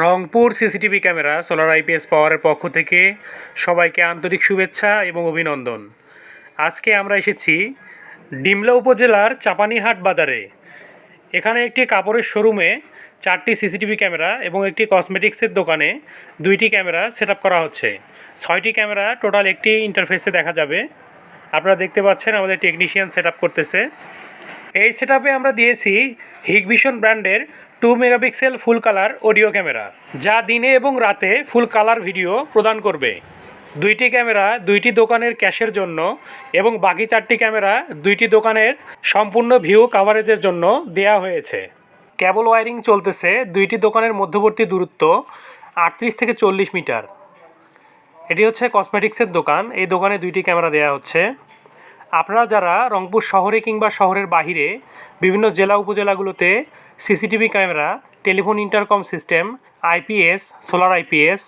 Rangpur CCTV camera solar IPS পাওয়ারের পক্ষ থেকে সবাইকে আন্তরিক শুভেচ্ছা এবং অভিনন্দন। আজকে আমরা এসেছি ডিমলা উপজেলার চাপানিহাট বাজারে। এখানে একটি কাপড়ের শোরুমে 4টি সিসিটিভি ক্যামেরা এবং একটি কসমেটিক্সের দোকানে 2টি ক্যামেরা সেট আপ করা হচ্ছে। 6টি ক্যামেরা টোটাল একটি ইন্টারফেসে দেখা যাবে। আপনারা দেখতে পাচ্ছেন আমাদের টেকনিশিয়ান সেট আপ করতেছে। এই সেটআপে আমরা দিয়েছি হিগভিশন ব্র্যান্ডের 2 megapixel full colour audio camera, যা দিনে এবং রাতে ফুল কালার ভিডিও প্রদান করবে। 2টি ক্যামেরা 2টি দোকানের ক্যাশের জন্য এবং বাকি 4টি ক্যামেরা 2টি দোকানের সম্পূর্ণ ভিউ কাভারেজের জন্য দেয়া হয়েছে। কেবল ওয়্যারিং চলতেছে। 2টি দোকানের মধ্যবর্তী দূরত্ব 38 থেকে 40 মিটার। এটি হচ্ছে কসমেটিক্সের দোকান। এই দোকানে 2টি ক্যামেরা দেওয়া হচ্ছে। আপনারা যারা রংপুর শহরে কিংবা শহরের বাহিরে বিভিন্ন জেলা উপজেলাগুলোতে CCTV camera, telephone intercom system, IPS,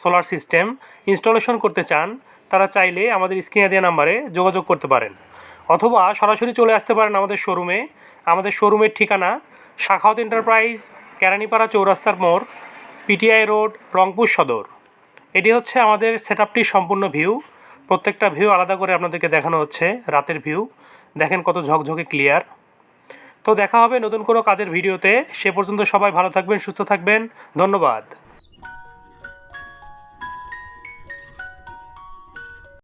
solar system installation করতে চান, তারা চাইলে আমাদের স্ক্রিনে দেওয়া নাম্বারে যোগাযোগ করতে পারেন, অথবা সরাসরি চলে আসতে পারেন আমাদের শোরুমে। আমাদের শোরুমের ঠিকানা শাখাওয়াত এন্টারপ্রাইজ, কেরানীপাড়া চৌরাস্তার মোড়, পিটিআই রোড, রংপুর সদর। এটি হচ্ছে আমাদের সেটআপটির সম্পূর্ণ ভিউ। প্রত্যেকটা ভিউ আলাদা করে আপনাদেরকে দেখানো হচ্ছে। রাতের ভিউ দেখেন কত ঝকঝকে ক্লিয়ার। তো দেখা হবে নতুন কোনো কাজের ভিডিওতে। সে পর্যন্ত সবাই ভালো থাকবেন, সুস্থ থাকবেন। ধন্যবাদ।